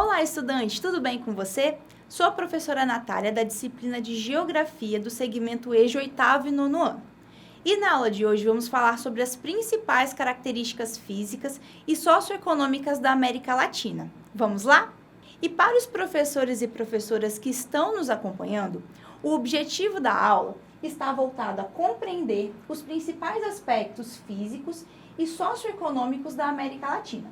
Olá, estudante, tudo bem com você? Sou a professora Natália, da disciplina de Geografia do segmento EJA 8º e 9º ano. E na aula de hoje vamos falar sobre as principais características físicas e socioeconômicas da América Latina. Vamos lá? E para os professores e professoras que estão nos acompanhando, o objetivo da aula está voltado a compreender os principais aspectos físicos e socioeconômicos da América Latina,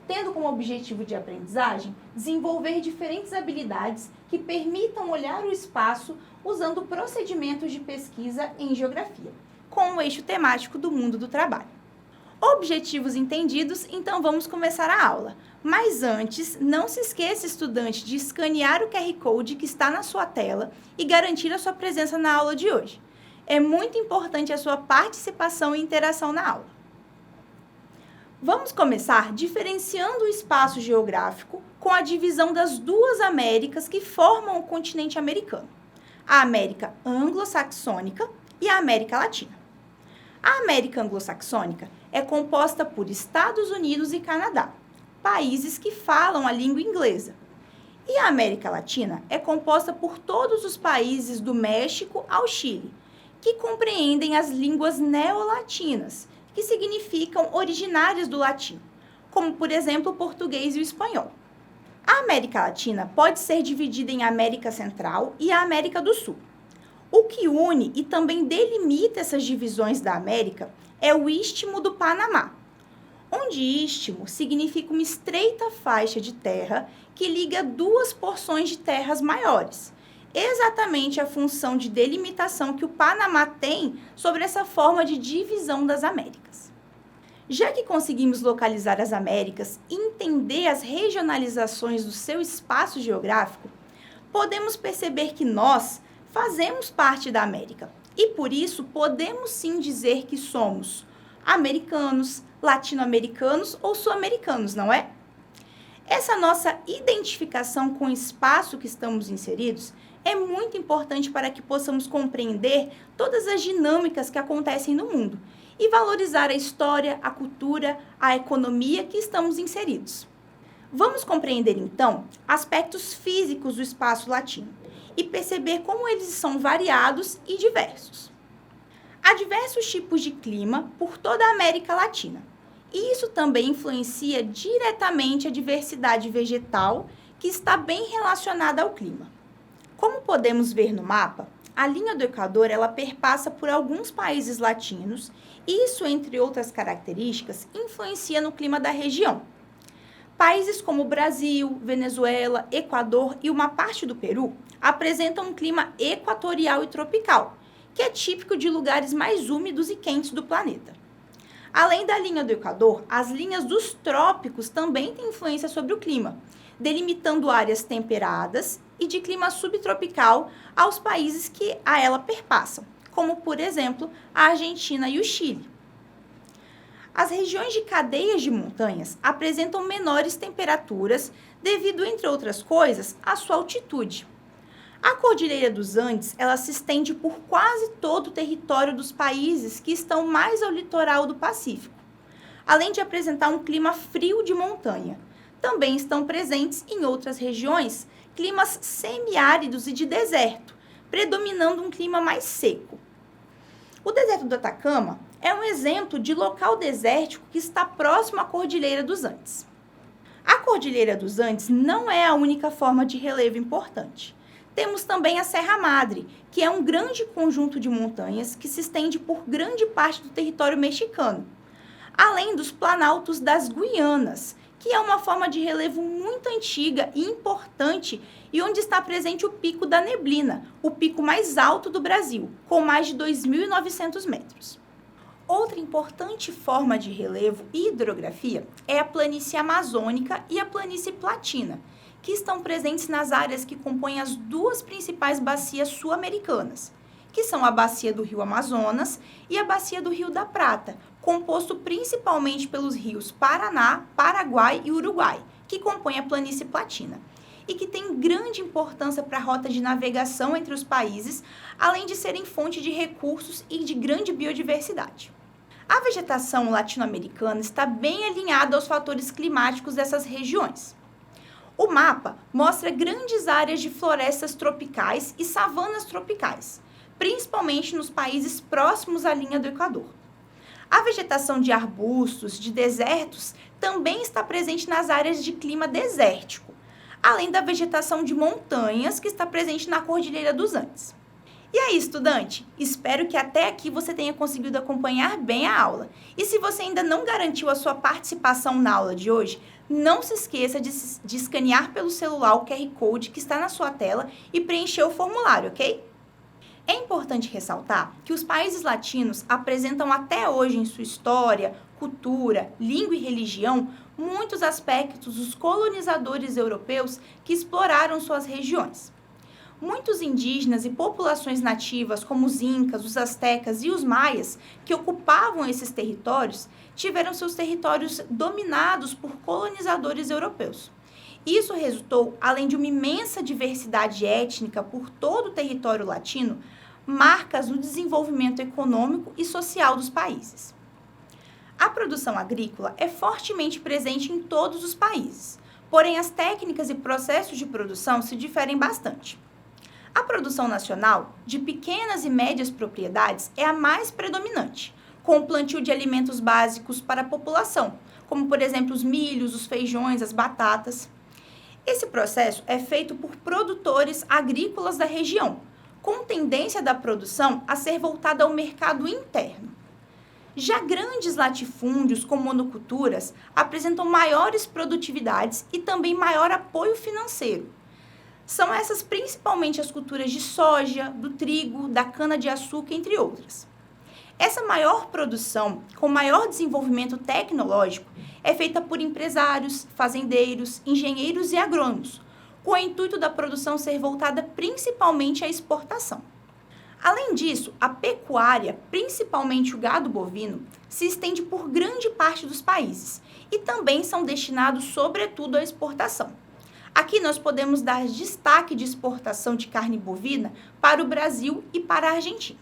tendo como objetivo de aprendizagem desenvolver diferentes habilidades que permitam olhar o espaço usando procedimentos de pesquisa em geografia, com o eixo temático do mundo do trabalho. Objetivos entendidos, então vamos começar a aula. Mas antes, não se esqueça, estudante, de escanear o QR Code que está na sua tela e garantir a sua presença na aula de hoje. É muito importante a sua participação e interação na aula. Vamos começar diferenciando o espaço geográfico com a divisão das duas Américas que formam o continente americano, a América anglo-saxônica e a América Latina. A América anglo-saxônica é composta por Estados Unidos e Canadá, países que falam a língua inglesa. E a América Latina é composta por todos os países do México ao Chile, que compreendem as línguas neolatinas, que significam originárias do latim, como, por exemplo, o português e o espanhol. A América Latina pode ser dividida em América Central e a América do Sul. O que une e também delimita essas divisões da América é o Istmo do Panamá, onde istmo significa uma estreita faixa de terra que liga duas porções de terras maiores, exatamente a função de delimitação que o Panamá tem sobre essa forma de divisão das Américas. Já que conseguimos localizar as Américas e entender as regionalizações do seu espaço geográfico, podemos perceber que nós fazemos parte da América e, por isso, podemos sim dizer que somos americanos, latino-americanos ou sul-americanos, não é? Essa nossa identificação com o espaço que estamos inseridos é muito importante para que possamos compreender todas as dinâmicas que acontecem no mundo e valorizar a história, a cultura, a economia que estamos inseridos. Vamos compreender, então, aspectos físicos do espaço latino e perceber como eles são variados e diversos. Há diversos tipos de clima por toda a América Latina, e isso também influencia diretamente a diversidade vegetal que está bem relacionada ao clima. Como podemos ver no mapa, a linha do Equador ela perpassa por alguns países latinos e isso, entre outras características, influencia no clima da região. Países como Brasil, Venezuela, Equador e uma parte do Peru apresentam um clima equatorial e tropical, que é típico de lugares mais úmidos e quentes do planeta. Além da linha do Equador, as linhas dos trópicos também têm influência sobre o clima, delimitando áreas temperadas e de clima subtropical aos países que a ela perpassam, como, por exemplo, a Argentina e o Chile. As regiões de cadeias de montanhas apresentam menores temperaturas devido, entre outras coisas, à sua altitude. A Cordilheira dos Andes, ela se estende por quase todo o território dos países que estão mais ao litoral do Pacífico, além de apresentar um clima frio de montanha. Também estão presentes em outras regiões climas semiáridos e de deserto, predominando um clima mais seco. O deserto do Atacama é um exemplo de local desértico que está próximo à Cordilheira dos Andes. A Cordilheira dos Andes não é a única forma de relevo importante. Temos também a Serra Madre, que é um grande conjunto de montanhas que se estende por grande parte do território mexicano, além dos planaltos das Guianas, que é uma forma de relevo muito antiga e importante e onde está presente o Pico da Neblina, o pico mais alto do Brasil, com mais de 2.900 metros. Outra importante forma de relevo e hidrografia é a planície amazônica e a planície platina, que estão presentes nas áreas que compõem as duas principais bacias sul-americanas, que são a bacia do Rio Amazonas e a bacia do Rio da Prata, composto principalmente pelos rios Paraná, Paraguai e Uruguai, que compõem a planície platina, e que tem grande importância para a rota de navegação entre os países, além de serem fonte de recursos e de grande biodiversidade. A vegetação latino-americana está bem alinhada aos fatores climáticos dessas regiões. O mapa mostra grandes áreas de florestas tropicais e savanas tropicais, principalmente nos países próximos à linha do Equador. A vegetação de arbustos, de desertos, também está presente nas áreas de clima desértico, além da vegetação de montanhas que está presente na Cordilheira dos Andes. E aí, estudante? Espero que até aqui você tenha conseguido acompanhar bem a aula. E se você ainda não garantiu a sua participação na aula de hoje, não se esqueça de escanear pelo celular o QR Code que está na sua tela e preencher o formulário, ok? É importante ressaltar que os países latinos apresentam até hoje em sua história, cultura, língua e religião muitos aspectos dos colonizadores europeus que exploraram suas regiões. Muitos indígenas e populações nativas, como os incas, os astecas e os maias, que ocupavam esses territórios, tiveram seus territórios dominados por colonizadores europeus. Isso resultou, além de uma imensa diversidade étnica por todo o território latino, marcas no desenvolvimento econômico e social dos países. A produção agrícola é fortemente presente em todos os países, porém as técnicas e processos de produção se diferem bastante. A produção nacional, de pequenas e médias propriedades, é a mais predominante, com o plantio de alimentos básicos para a população, como, por exemplo, os milhos, os feijões, as batatas. Esse processo é feito por produtores agrícolas da região, com tendência da produção a ser voltada ao mercado interno. Já grandes latifúndios, como monoculturas, apresentam maiores produtividades e também maior apoio financeiro. São essas principalmente as culturas de soja, do trigo, da cana-de-açúcar, entre outras. Essa maior produção, com maior desenvolvimento tecnológico, é feita por empresários, fazendeiros, engenheiros e agrônomos, com o intuito da produção ser voltada principalmente à exportação. Além disso, a pecuária, principalmente o gado bovino, se estende por grande parte dos países e também são destinados sobretudo à exportação. Aqui nós podemos dar destaque de exportação de carne bovina para o Brasil e para a Argentina.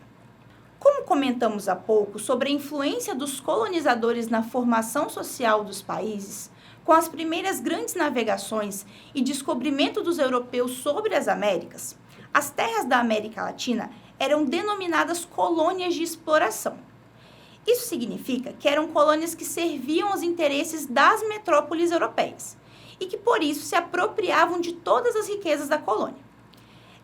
Como comentamos há pouco sobre a influência dos colonizadores na formação social dos países, com as primeiras grandes navegações e descobrimento dos europeus sobre as Américas, as terras da América Latina eram denominadas colônias de exploração. Isso significa que eram colônias que serviam aos interesses das metrópoles europeias e que, por isso, se apropriavam de todas as riquezas da colônia.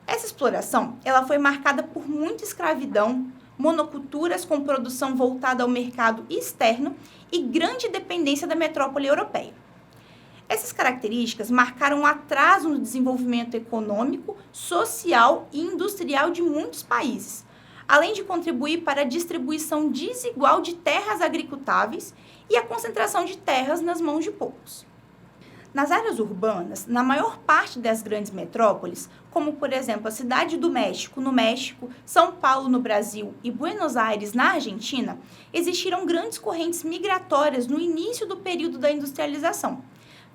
Essa exploração ela foi marcada por muita escravidão, monoculturas com produção voltada ao mercado externo e grande dependência da metrópole europeia. Essas características marcaram um atraso no desenvolvimento econômico, social e industrial de muitos países, além de contribuir para a distribuição desigual de terras agricultáveis e a concentração de terras nas mãos de poucos. Nas áreas urbanas, na maior parte das grandes metrópoles, como por exemplo a Cidade do México, no México, São Paulo, no Brasil e Buenos Aires, na Argentina, existiram grandes correntes migratórias no início do período da industrialização,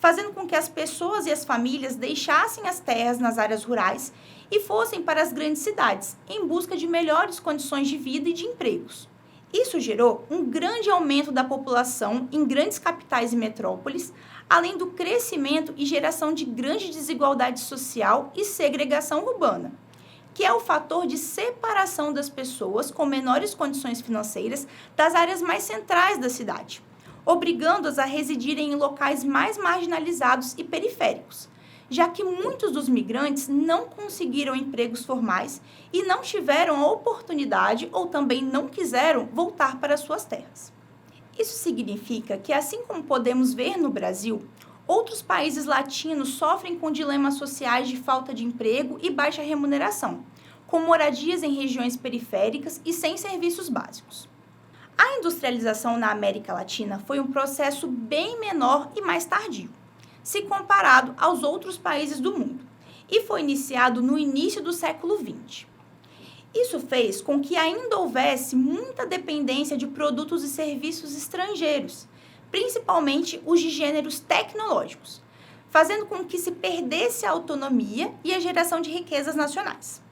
fazendo com que as pessoas e as famílias deixassem as terras nas áreas rurais e fossem para as grandes cidades, em busca de melhores condições de vida e de empregos. Isso gerou um grande aumento da população em grandes capitais e metrópoles, além do crescimento e geração de grande desigualdade social e segregação urbana, que é o fator de separação das pessoas com menores condições financeiras das áreas mais centrais da cidade, obrigando-as a residirem em locais mais marginalizados e periféricos, já que muitos dos migrantes não conseguiram empregos formais e não tiveram a oportunidade ou também não quiseram voltar para suas terras. Isso significa que, assim como podemos ver no Brasil, outros países latinos sofrem com dilemas sociais de falta de emprego e baixa remuneração, com moradias em regiões periféricas e sem serviços básicos. A industrialização na América Latina foi um processo bem menor e mais tardio, se comparado aos outros países do mundo, e foi iniciado no início do século XX. Isso fez com que ainda houvesse muita dependência de produtos e serviços estrangeiros, principalmente os de gêneros tecnológicos, fazendo com que se perdesse a autonomia e a geração de riquezas nacionais.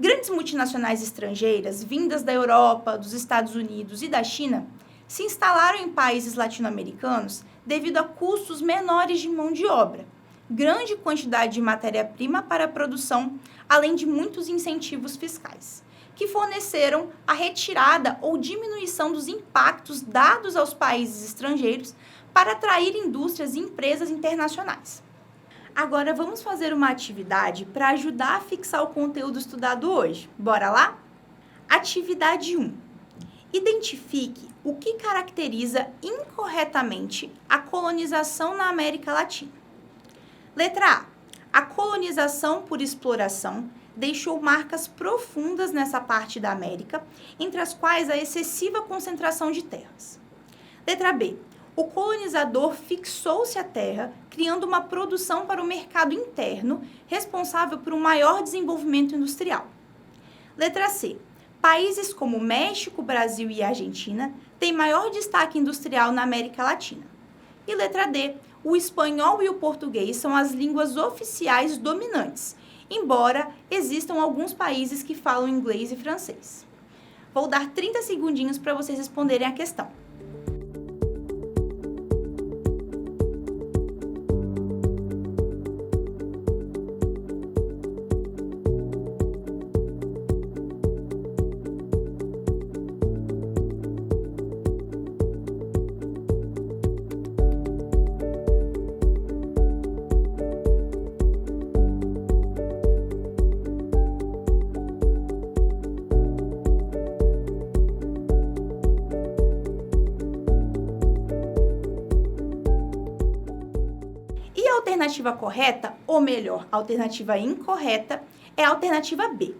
Grandes multinacionais estrangeiras, vindas da Europa, dos Estados Unidos e da China, se instalaram em países latino-americanos devido a custos menores de mão de obra, grande quantidade de matéria-prima para a produção, além de muitos incentivos fiscais, que forneceram a retirada ou diminuição dos impactos dados aos países estrangeiros para atrair indústrias e empresas internacionais. Agora vamos fazer uma atividade para ajudar a fixar o conteúdo estudado hoje. Bora lá? Atividade 1. Identifique o que caracteriza incorretamente a colonização na América Latina. Letra A. A colonização por exploração deixou marcas profundas nessa parte da América, entre as quais a excessiva concentração de terras. Letra B. O colonizador fixou-se à terra, criando uma produção para o mercado interno, responsável por um maior desenvolvimento industrial. Letra C. Países como México, Brasil e Argentina têm maior destaque industrial na América Latina. E letra D. O espanhol e o português são as línguas oficiais dominantes, embora existam alguns países que falam inglês e francês. Vou dar 30 segundinhos para vocês responderem a questão. E a alternativa correta, ou melhor, a alternativa incorreta, é a alternativa B,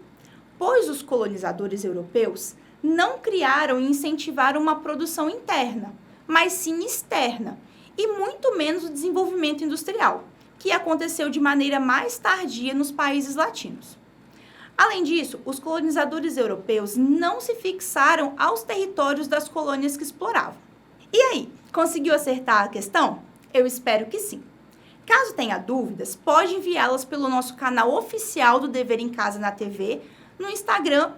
pois os colonizadores europeus não criaram e incentivaram uma produção interna, mas sim externa, e muito menos o desenvolvimento industrial, que aconteceu de maneira mais tardia nos países latinos. Além disso, os colonizadores europeus não se fixaram aos territórios das colônias que exploravam. E aí, conseguiu acertar a questão? Eu espero que sim. Caso tenha dúvidas, pode enviá-las pelo nosso canal oficial do Dever em Casa na TV, no Instagram,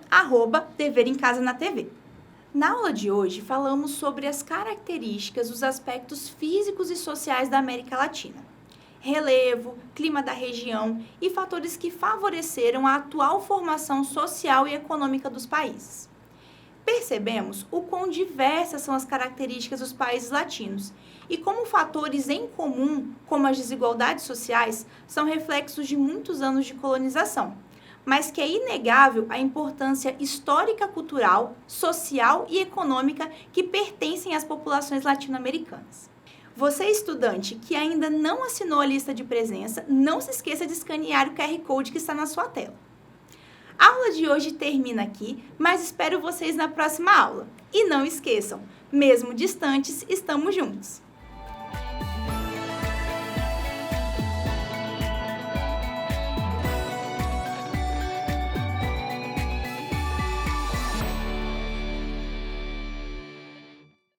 @Dever em Casa na TV. Na aula de hoje, falamos sobre as características dos aspectos físicos e sociais da América Latina. Relevo, clima da região e fatores que favoreceram a atual formação social e econômica dos países. Percebemos o quão diversas são as características dos países latinos e como fatores em comum, como as desigualdades sociais, são reflexos de muitos anos de colonização, mas que é inegável a importância histórica, cultural, social e econômica que pertencem às populações latino-americanas. Você, estudante que ainda não assinou a lista de presença, não se esqueça de escanear o QR Code que está na sua tela. A aula de hoje termina aqui, mas espero vocês na próxima aula. E não esqueçam, mesmo distantes, estamos juntos!